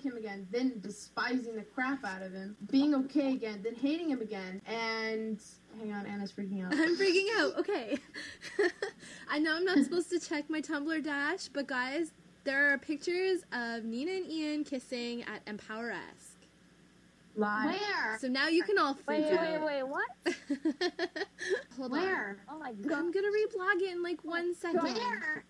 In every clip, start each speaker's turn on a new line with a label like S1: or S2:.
S1: him again, then despising the crap out of him, being okay again, then hating him again, and hang on, Anna's freaking out.
S2: I'm freaking out. Okay. I know I'm not supposed to check my Tumblr dash, but guys, there are pictures of Nina and Ian kissing at Empower-esque.
S1: Lie.
S3: Where?
S2: So now you can all freak out.
S4: Wait, what?
S2: Hold
S3: Where?
S4: Oh my god.
S2: I'm gonna reblog it in like 1 second.
S3: Where?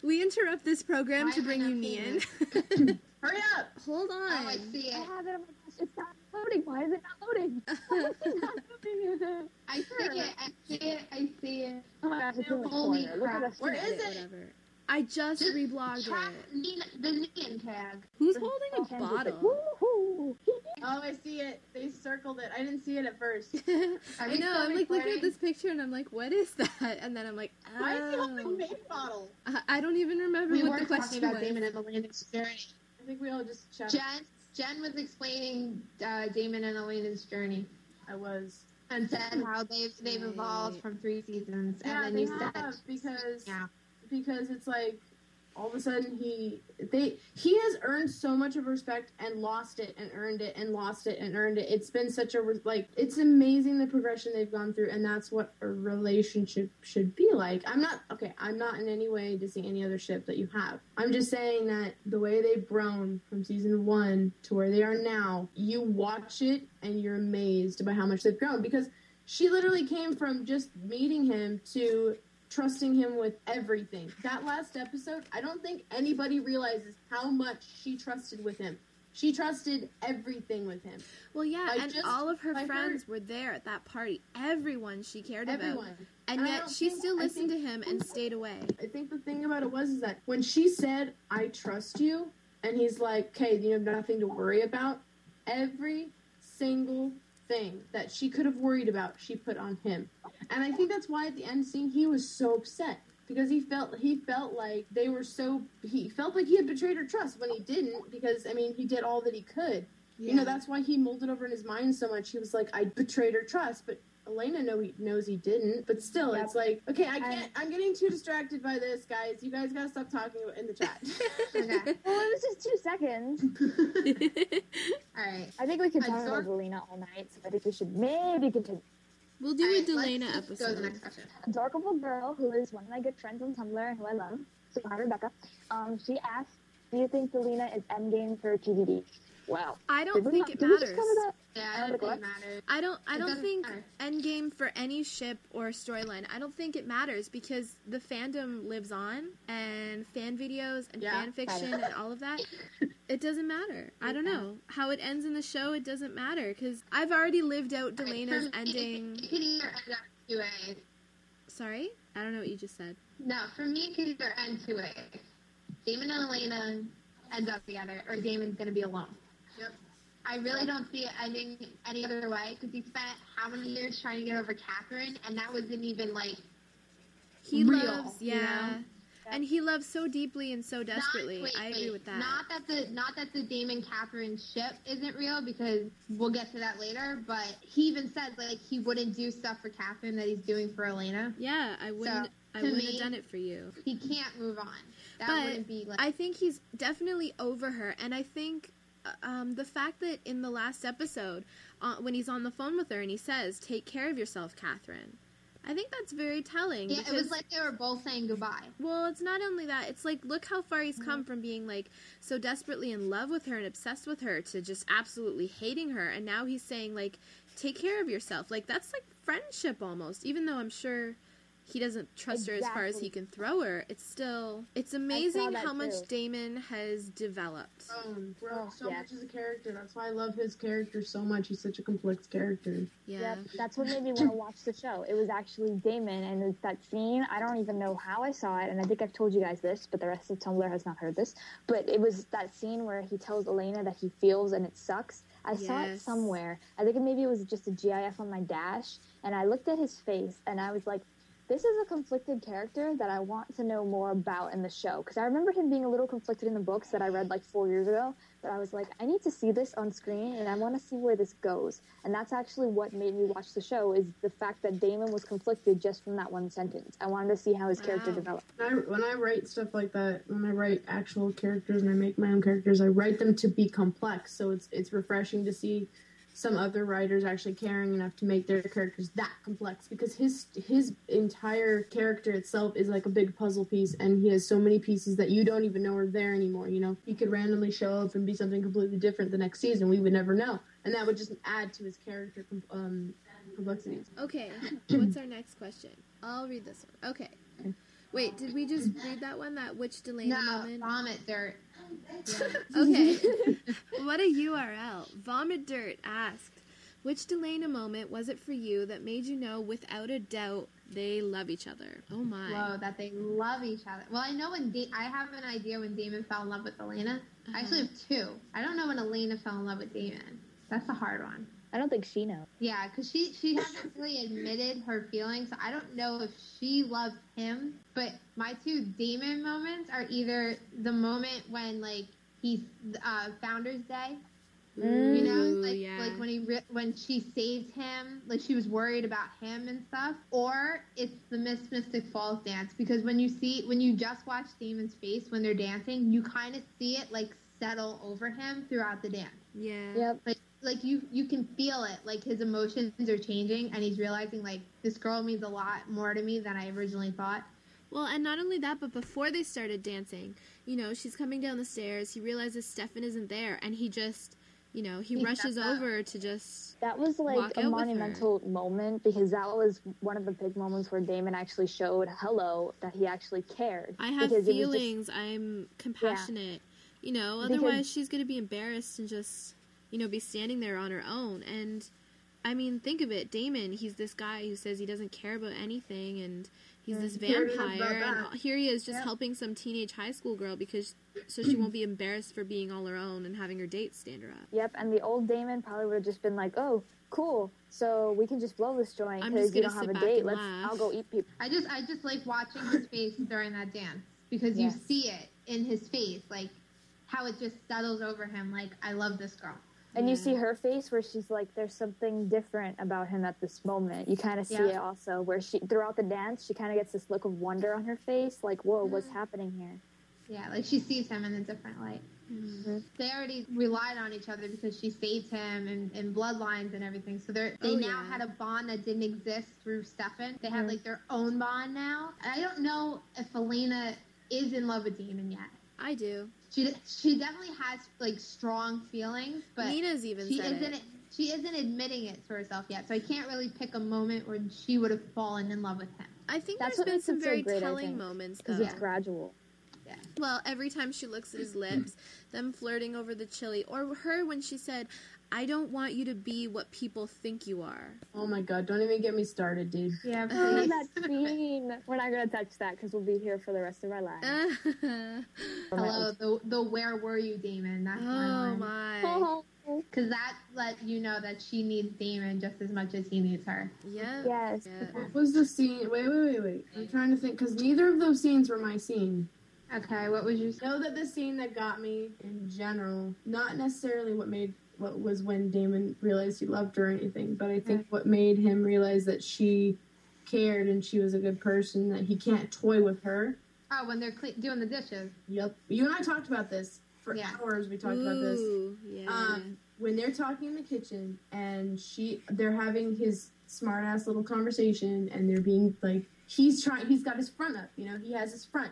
S2: We interrupt this program to bring you Nian.
S1: Hurry up!
S2: Hold on.
S3: Oh, I see
S4: I
S3: it.
S4: have it on my gosh, it's not loading. Why is it not loading? Why is it not loading?
S3: I see it. I see it. I see it.
S4: Oh my gosh, it's in the
S3: Holy
S4: corner. Look at
S3: crap.
S4: us.
S3: Where
S4: tonight.
S3: is it?
S2: Whatever. I just reblogged
S3: Track
S2: it.
S3: the Nian tag.
S2: Who's holding a
S4: Ken's with it.
S2: bottle?
S4: Woohoo!
S1: Oh, I see it. They circled it. I didn't see it at first.
S2: I know, I'm like looking at this picture and I'm like, what is that? And then I'm like, oh.
S1: Why is he holding a baby bottle?
S2: I don't even remember
S3: We
S2: what
S3: were
S2: the
S3: talking
S2: question
S3: about
S2: was.
S3: Damon and Elena's journey.
S1: I think we all just chatted.
S3: Jen was explaining Damon and Elena's journey
S1: I was.
S3: and said how they've evolved from 3 seasons.
S1: Yeah,
S3: And then
S1: they
S3: you said,
S1: have, because
S3: yeah.
S1: because it's like all of a sudden he has earned so much of respect and lost it and earned it and lost it and earned it. It's been such a it's amazing the progression they've gone through, and that's what a relationship should be like. I'm not in any way dissing any other ship that you have. I'm just saying that the way they've grown from season 1 to where they are now, you watch it and you're amazed by how much they've grown, because she literally came from just meeting him to trusting him with everything. That last episode, I don't think anybody realizes how much she trusted with him. She trusted everything with him.
S2: Well, yeah, and
S1: just
S2: all of her
S1: by
S2: friends were there at that party. Everyone she cared
S1: Everyone.
S2: about. And
S1: And I
S2: yet
S1: don't
S2: she
S1: think-
S2: still
S1: I
S2: listened
S1: think-
S2: to him and stayed away.
S1: I think the thing about it is that when she said, I trust you, and he's like, okay, you have nothing to worry about, every single thing that she could have worried about, she put on him. And I think that's why at the end scene he was so upset, because he felt like he felt like he had betrayed her trust when he didn't, because I mean he did all that he could.
S2: Yeah.
S1: You know, that's why he mulled it over in his mind so much. He was like, I betrayed her trust, but Elena knows he didn't. But still, It's like, okay, I'm getting too distracted by this, guys. You guys gotta stop talking in the chat.
S3: Okay.
S4: Well, it was just 2 seconds.
S3: All right.
S4: I think we can talk about Zelena all night, so I think we should maybe continue.
S2: We'll do
S3: All
S2: a
S3: right,
S2: Delana
S3: let's just go to the
S2: episode.
S3: next question.
S4: Adorable girl who is one of my good friends on Tumblr and who I love, so hi Rebecca. She asked, do you think Zelena is endgame for TVD? Wow.
S2: I don't think it
S4: Did we just
S2: matters.
S4: cover that?
S3: Yeah, I don't think it matters.
S2: I don't
S3: doesn't
S2: think
S3: matter.
S2: endgame for any ship or storyline. I don't think it matters because the fandom lives on, and fan videos and
S1: Yeah.
S2: fan fiction and all of that. It doesn't matter. I don't know how it ends in the show. It doesn't matter because I've already lived out Delena's ending.
S3: It could either end up 2 ways.
S2: Sorry, I don't know what you just said.
S3: No, for me, it could either end 2 ways. Damon and Elena end up together, or Damon's going to be alone.
S1: Yep.
S3: I really don't see it ending any other way, because he spent how many years trying to get over Catherine, and that wasn't even, like,
S2: He
S3: real,
S2: loves,
S3: you
S2: yeah.
S3: know?
S2: And he loves so deeply and so desperately.
S3: Wait,
S2: I agree with that.
S3: Not that the Damon Catherine ship isn't real, because we'll get to that later. But he even says like he wouldn't do stuff for Catherine that he's doing for Elena.
S2: Yeah, I wouldn't
S3: to
S2: have
S3: me,
S2: done it for you.
S3: He can't move on. That
S2: But
S3: wouldn't be like.
S2: I think he's definitely over her, and I think the fact that in the last episode, when he's on the phone with her and he says, "Take care of yourself, Catherine," I think that's very telling.
S3: Yeah, it was like they were both saying goodbye.
S2: Well, it's not only that. It's like, look how far he's come from being, like, so desperately in love with her and obsessed with her to just absolutely hating her. And now he's saying, like, take care of yourself. Like, that's like friendship almost. Even though I'm sure he doesn't trust her as far as he can throw her, it's still, it's amazing how much Damon has developed.
S1: Grown so much as a character. That's why I love his character so much. He's such a complex character.
S2: Yeah.
S4: Yep, that's what made me want to watch the show. It was actually Damon, and it's that scene. I don't even know how I saw it, and I think I've told you guys this, but the rest of Tumblr has not heard this. But it was that scene where he tells Elena that he feels and it sucks. I saw it somewhere. I think maybe it was just a GIF on my dash, and I looked at his face, and I was like, this is a conflicted character that I want to know more about in the show. Because I remember him being a little conflicted in the books that I read like 4 years ago. But I was like, I need to see this on screen, and I want to see where this goes. And that's actually what made me watch the show, is the fact that Damon was conflicted just from that one sentence. I wanted to see how his character developed.
S1: When I write stuff like that, when I write actual characters and I make my own characters, I write them to be complex. So it's refreshing to see some other writers actually caring enough to make their characters that complex, because his entire character itself is like a big puzzle piece, and he has so many pieces that you don't even know are there anymore. You know, he could randomly show up and be something completely different the next season. We would never know, and that would just add to his character complexities.
S2: Okay, what's our next question? I'll read this one. Okay. Wait, did we just read that one? That which Delana moment?
S3: Vomit dirt.
S2: Yeah. Okay. What a URL. Vomit Dirt asked, which Delana moment was it for you that made you know without a doubt they love each other? Oh my.
S3: Whoa, that they love each other. Well, I know I have an idea when Damon fell in love with Elena. I actually have two. I don't know when Elena fell in love with Damon. That's a hard one.
S4: I don't think she knows.
S3: Yeah, because she hasn't really admitted her feelings. So I don't know if she loves him. But my two Damon moments are either the moment when, like, he's Founders Day. You know, like when she saved him, like she was worried about him and stuff. Or it's the Miss Mystic Falls dance, because when you just watch Damon's face when they're dancing, you kind of see it like settle over him throughout the dance.
S2: Yeah.
S4: Yep.
S3: Like you can feel it, like his emotions are changing, and he's realizing like this girl means a lot more to me than I originally thought.
S2: Well, and not only that, but before they started dancing, you know, she's coming down the stairs, he realizes Stefan isn't there, and he just, you know, he rushes over to just
S4: That was like a monumental moment, because that was one of the big moments where Damon actually showed Hello that he actually cared.
S2: I have feelings, I'm compassionate, you know, otherwise she's going to be embarrassed and just, you know, be standing there on her own. And I mean, think of it, Damon, he's this guy who says he doesn't care about anything, and he's this vampire, and here he is just helping some teenage high school girl so she won't be embarrassed for being all her own and having her date stand her up.
S4: Yep, and the old Damon probably would have just been like, oh, cool, so we can just blow this joint because you don't have a date. I'll go eat people.
S3: I just like watching his face during that dance, because you see it in his face, like how it just settles over him, like, I love this girl.
S4: And you see her face where she's like, there's something different about him at this moment. You kind of see it also, where she, throughout the dance, she kind of gets this look of wonder on her face, like, whoa, what's happening here?
S3: Yeah, like she sees him in a different light. Mm-hmm. They already relied on each other because she saved him and bloodlines and everything. So they now had a bond that didn't exist through Stefan. They had like their own bond now. And I don't know if Elena is in love with Damon yet.
S2: I do.
S3: She definitely has like strong feelings, but
S2: Nina's even said it.
S3: She isn't admitting it to herself yet. So I can't really pick a moment when she would have fallen in love with him.
S2: I think there's been some very telling moments, though.
S4: Because it's gradual.
S3: Yeah.
S2: Well, every time she looks at his lips, them flirting over the chili, or her when she said, I don't want you to be what people think you are.
S1: Oh my god, don't even get me started, dude.
S3: Yeah,
S4: oh, that scene. We're not going to touch that because we'll be here for the rest of our lives.
S3: Hello, the where were you, Damon? That's
S2: my line.
S3: My. Because that let you know that she needs Damon just as much as he needs her.
S2: Yeah.
S4: Yes.
S2: Yeah.
S1: What was the scene? Wait. I'm trying to think, because neither of those scenes were my scene.
S3: Okay, what was your...
S1: Know that the scene that got me in general, not necessarily what was when Damon realized he loved her or anything, but I think what made him realize that she cared and she was a good person, that he can't toy with her.
S3: Oh, when they're doing the dishes.
S1: Yep. You and I talked about this for hours. We talked about this.
S2: Yeah.
S1: When they're talking in the kitchen and they're having his smart ass little conversation, and they're being like, he's got his front up, you know, he has his front.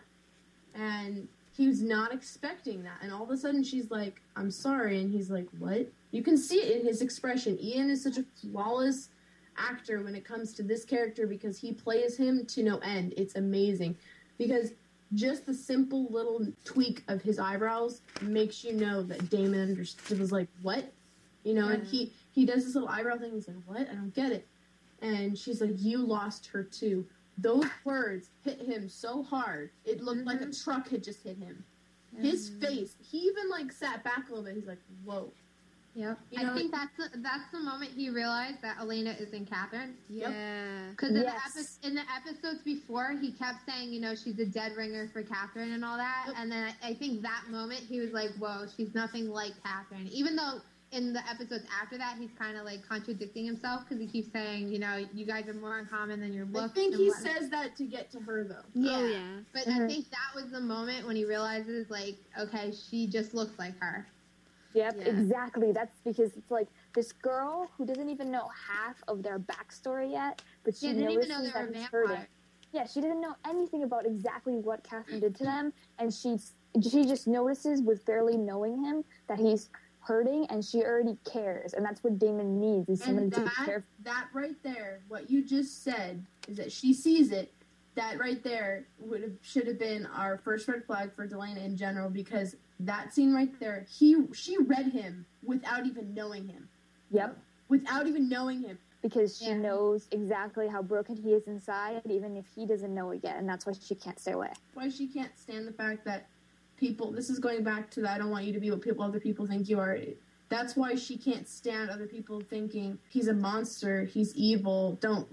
S1: And he was not expecting that. And all of a sudden she's like, I'm sorry. And he's like, what? You can see it in his expression. Ian is such a flawless actor when it comes to this character, because he plays him to no end. It's amazing. Because just the simple little tweak of his eyebrows makes you know that Damon was like, what? You know, and he does this little eyebrow thing. He's like, what? I don't get it. And she's like, you lost her too. Those words hit him so hard, it looked like a truck had just hit him. His face, he even, like, sat back a little bit. He's like, whoa.
S3: Yep.
S1: You know,
S3: I think that's the moment he realized that Elena isn't Catherine.
S2: Yeah.
S3: Because
S4: Yes.
S3: in the episodes before, he kept saying, you know, she's a dead ringer for Catherine and all that. And then I think that moment he was like, whoa, she's nothing like Catherine. Even though in the episodes after that, he's kind of like contradicting himself because he keeps saying, you know, you guys are more in common than your looks.
S1: I think
S3: and
S1: he
S3: whatnot.
S1: says that to get to her, though.
S3: Yeah.
S2: Oh, yeah.
S3: But I think that was the moment when he realizes, like, okay, she just looks like her.
S4: Yep,
S2: Yeah.
S4: exactly. That's because it's like this girl who doesn't even know half of their backstory yet, but she
S3: didn't even know
S4: notices
S3: they were
S4: that he's
S3: vampires.
S4: hurting. Yeah, she didn't know anything about exactly what Catherine did to them, and she just notices with barely knowing him that he's hurting, and she already cares, and that's what Damon needs, is somebody
S1: And
S4: to take care of.
S1: that right there, what you just said, is that she sees it. That right there should have been our first red flag for Delana in general, because that scene right there, she read him without even knowing him.
S4: Yep.
S1: Without even knowing him.
S4: Because she knows exactly how broken he is inside, even if he doesn't know it yet, and that's why she can't stay away.
S1: Why she can't stand the fact that people, this is going back to the I don't want you to be what other people think you are. That's why she can't stand other people thinking he's a monster, he's evil, don't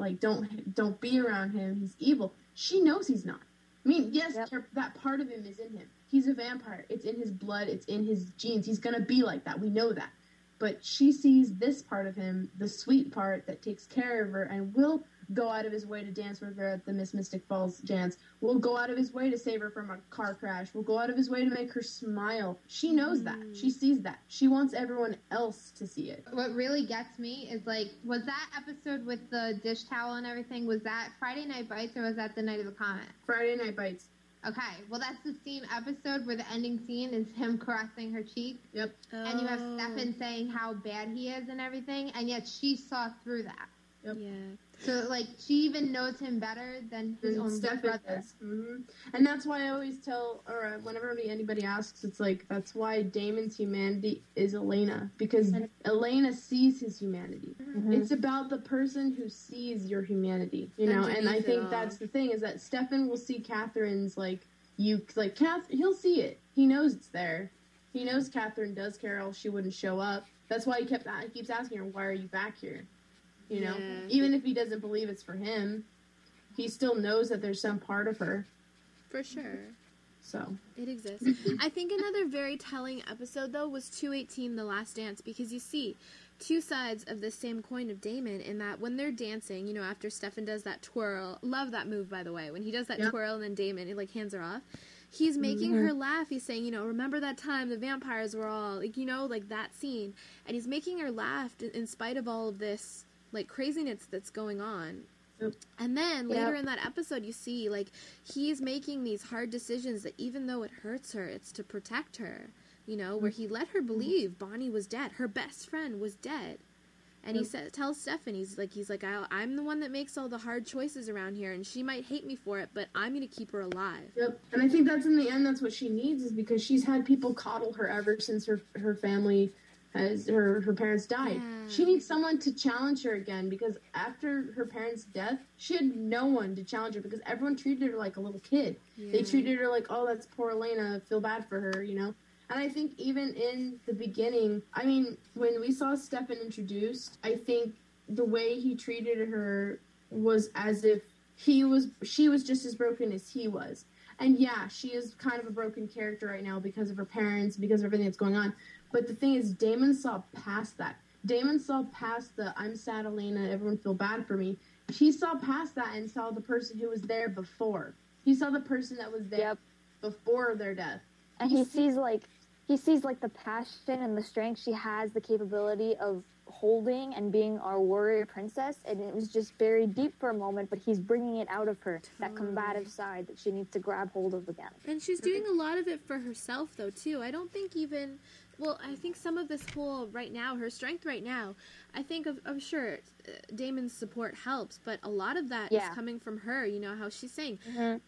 S1: be around him, he's evil. She knows he's not. I mean, yes, that part of him is in him. He's a vampire. It's in his blood. It's in his genes. He's going to be like that. We know that. But she sees this part of him, the sweet part that takes care of her and will go out of his way to dance with her at the Miss Mystic Falls dance, will go out of his way to save her from a car crash, will go out of his way to make her smile. She knows that. She sees that. She wants everyone else to see it.
S3: What really gets me is, like, was that episode with the dish towel and everything, was that Friday Night Bites or was that the Night of the Comet?
S1: Friday Night Bites.
S3: Okay, well, that's the same episode where the ending scene is him caressing her cheek.
S1: Yep.
S3: And you have Stefan saying how bad he is and everything, and yet she saw through that.
S1: Yep.
S2: Yeah.
S3: So, like, she even knows him better than his own brother.
S1: Mm-hmm. And that's why I always tell, or whenever anybody asks, it's like, that's why Damon's humanity is Elena. Because Elena sees his humanity.
S4: Mm-hmm.
S1: It's about the person who sees your humanity, you know? And I think that's the thing, is that Stefan will see Catherine's, he'll see it. He knows it's there. He knows Catherine does care, else she wouldn't show up. That's why he keeps asking her, why are you back here? You know, even if he doesn't believe it's for him, he still knows that there's some part of her.
S2: For sure.
S1: So.
S2: It exists. I think another very telling episode, though, was 218, The Last Dance, because you see two sides of the same coin of Damon in that when they're dancing, you know, after Stefan does that twirl, love that move, by the way, when he does that twirl and then Damon, he, hands her off, he's making her laugh. He's saying, you know, remember that time the vampires were all, that scene, and he's making her laugh in spite of all of this craziness that's going on. And then later in that episode, you see, he's making these hard decisions that even though it hurts her, it's to protect her, you know, where he let her believe Bonnie was dead. Her best friend was dead. And he tells Stefan, he's like, I'm the one that makes all the hard choices around here, and she might hate me for it, but I'm going to keep her alive.
S1: Yep. And I think that's in the end, that's what she needs, is because she's had people coddle her ever since her family as her parents died.
S2: Yeah.
S1: She needs someone to challenge her again, because after her parents' death, she had no one to challenge her, because everyone treated her like a little kid.
S2: Yeah.
S1: They treated her like, oh, that's poor Elena, feel bad for her, you know? And I think even in the beginning, I mean, when we saw Stefan introduced, I think the way he treated her was as if she was just as broken as he was. And yeah, she is kind of a broken character right now because of her parents, because of everything that's going on. But the thing is, Damon saw past that. Damon saw past the, I'm sad, Elena, everyone feel bad for me. He saw past that and saw the person who was there before. He saw the person that was there before their death.
S4: And he sees the passion and the strength she has, the capability of holding and being our warrior princess, and it was just very deep for a moment, but he's bringing it out of her, that combative side that she needs to grab hold of again.
S2: And she's doing a lot of it for herself, though, too. I don't think even... Well, I think some of this whole right now, her strength right now, I think I'm sure Damon's support helps, but a lot of that is coming from her. You know, how she's saying,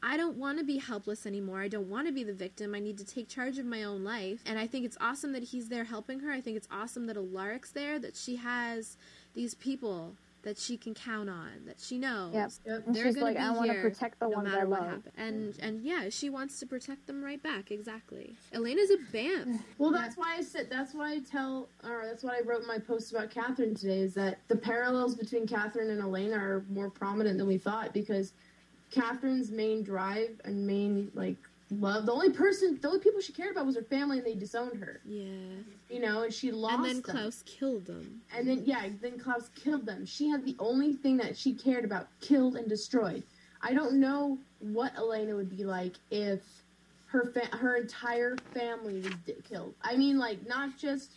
S2: I don't want to be helpless anymore. I don't want to be the victim. I need to take charge of my own life. And I think it's awesome that he's there helping her. I think it's awesome that Alaric's there, that she has these people that she can count on, that she knows.
S4: Yep. And
S2: They're
S4: she's
S2: gonna
S4: like,
S2: be
S4: I want to
S2: here
S4: protect the
S2: no
S4: ones I
S2: matter what
S4: love.
S2: happens. And yeah, she wants to protect them right back. Exactly. Elena's a bamf.
S1: Well, that's why that's what I wrote in my post about Catherine today, is that the parallels between Catherine and Elena are more prominent than we thought, because Catherine's main drive and main, like, love, the only people she cared about was her family, and they disowned her.
S2: Yeah.
S1: You know, and she lost
S2: And then
S1: them.
S2: Klaus killed them.
S1: And then Klaus killed them. She had the only thing that she cared about killed and destroyed. I don't know what Elena would be like if her entire family was killed. I mean, like, not just